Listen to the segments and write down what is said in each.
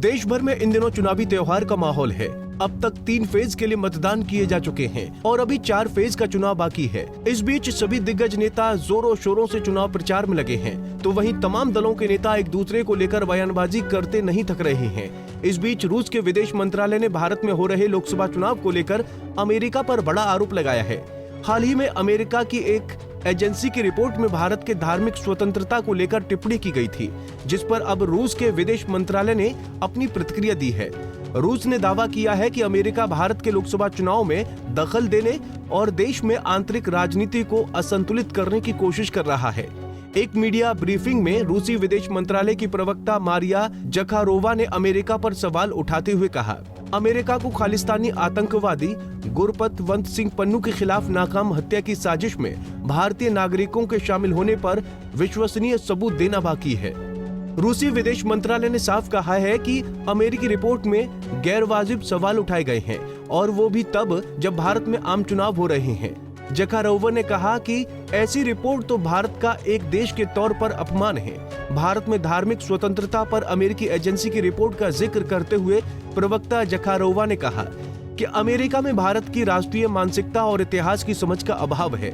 देश भर में इन दिनों चुनावी त्योहार का माहौल है। अब तक 3 फेज के लिए मतदान किए जा चुके हैं और अभी 4 फेज का चुनाव बाकी है। इस बीच सभी दिग्गज नेता जोरों शोरों से चुनाव प्रचार में लगे हैं, तो वहीं तमाम दलों के नेता एक दूसरे को लेकर बयानबाजी करते नहीं थक रहे हैं। इस बीच रूस के विदेश मंत्रालय ने भारत में हो रहे लोकसभा चुनाव को लेकर अमेरिका पर बड़ा आरोप लगाया है। हाल ही में अमेरिका की एक एजेंसी की रिपोर्ट में भारत के धार्मिक स्वतंत्रता को लेकर टिप्पणी की गई थी, जिस पर अब रूस के विदेश मंत्रालय ने अपनी प्रतिक्रिया दी है। रूस ने दावा किया है कि अमेरिका भारत के लोकसभा चुनाव में दखल देने और देश में आंतरिक राजनीति को असंतुलित करने की कोशिश कर रहा है। एक मीडिया ब्रीफिंग में रूसी विदेश मंत्रालय की प्रवक्ता मारिया जखारोवा ने अमेरिका पर सवाल उठाते हुए कहा, अमेरिका को खालिस्तानी आतंकवादी गुरपतवंत सिंह पन्नू के खिलाफ नाकाम हत्या की साजिश में भारतीय नागरिकों के शामिल होने पर विश्वसनीय सबूत देना बाकी है। रूसी विदेश मंत्रालय ने साफ कहा है कि अमेरिकी रिपोर्ट में गैरवाजिब सवाल उठाए गए हैं और वो भी तब जब भारत में आम चुनाव हो रहे हैं। जखारोवा ने कहा कि ऐसी रिपोर्ट तो भारत का एक देश के तौर पर अपमान है। भारत में धार्मिक स्वतंत्रता पर अमेरिकी एजेंसी की रिपोर्ट का जिक्र करते हुए प्रवक्ता जखारोवा ने कहा कि अमेरिका में भारत की राष्ट्रीय मानसिकता और इतिहास की समझ का अभाव है।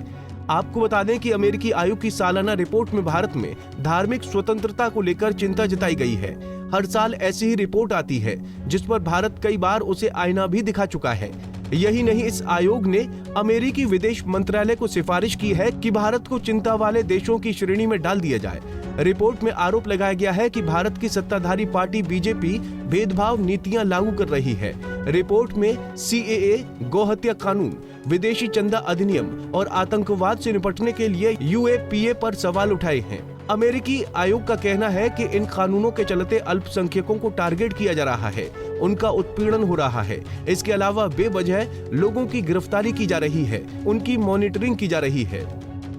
आपको बता दें कि अमेरिकी आयोग की सालाना रिपोर्ट में भारत में धार्मिक स्वतंत्रता को लेकर चिंता जताई गई है। हर साल ऐसी ही रिपोर्ट आती है, जिस पर भारत कई बार उसे आईना भी दिखा चुका है। यही नहीं, इस आयोग ने अमेरिकी विदेश मंत्रालय को सिफारिश की है कि भारत को चिंता वाले देशों की श्रेणी में डाल दिया जाए। रिपोर्ट में आरोप लगाया गया है कि भारत की सत्ताधारी पार्टी बीजेपी भेदभाव नीतियां लागू कर रही है। रिपोर्ट में सीएए, गोहत्या कानून, विदेशी चंदा अधिनियम और आतंकवाद से निपटने के लिए यूएपीए पर सवाल उठाए हैं। अमेरिकी आयोग का कहना है कि इन कानूनों के चलते अल्पसंख्यकों को टारगेट किया जा रहा है, उनका उत्पीड़न हो रहा है। इसके अलावा बेवजह लोगों की गिरफ्तारी की जा रही है, उनकी मॉनिटरिंग की जा रही है।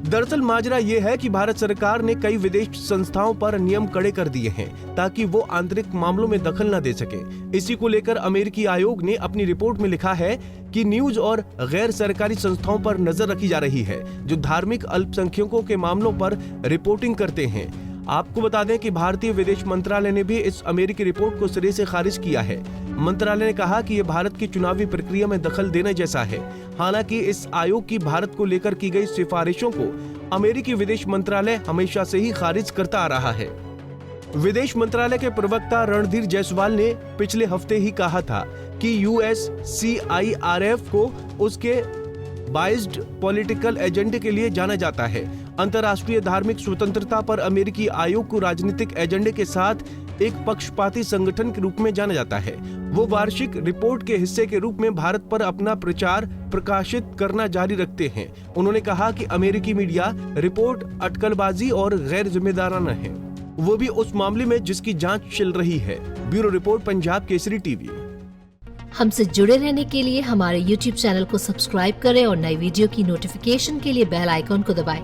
दरअसल माजरा ये है कि भारत सरकार ने कई विदेश संस्थाओं पर नियम कड़े कर दिए हैं ताकि वो आंतरिक मामलों में दखल न दे सके। इसी को लेकर अमेरिकी आयोग ने अपनी रिपोर्ट में लिखा है कि न्यूज और गैर सरकारी संस्थाओं पर नजर रखी जा रही है, जो धार्मिक अल्पसंख्यकों के मामलों पर रिपोर्टिंग करते हैं। आपको बता दें कि भारतीय विदेश मंत्रालय ने भी इस अमेरिकी रिपोर्ट को सिरे से खारिज किया है। मंत्रालय ने कहा कि ये भारत की चुनावी प्रक्रिया में दखल देने जैसा है। हालांकि इस आयोग की भारत को लेकर की गई सिफारिशों को अमेरिकी विदेश मंत्रालय हमेशा से ही खारिज करता आ रहा है। विदेश मंत्रालय के प्रवक्ता रणधीर जायसवाल ने पिछले हफ्ते ही कहा था कि USCIRF को उसके बाइस्ड पॉलिटिकल एजेंडे के लिए जाना जाता है। अंतर्राष्ट्रीय धार्मिक स्वतंत्रता पर अमेरिकी आयोग को राजनीतिक एजेंडे के साथ एक पक्षपाती संगठन के रूप में जाना जाता है। वो वार्षिक रिपोर्ट के हिस्से के रूप में भारत पर अपना प्रचार प्रकाशित करना जारी रखते हैं। उन्होंने कहा कि अमेरिकी मीडिया रिपोर्ट अटकलबाजी और गैर जिम्मेदाराना है, वो भी उस मामले में जिसकी जांच चल रही है। Bureau report, Punjab Kesari TV. हमसे जुड़े रहने के लिए हमारे YouTube चैनल को सब्सक्राइब करें और नई वीडियो की नोटिफिकेशन के लिए बेल आइकॉन को दबाएं।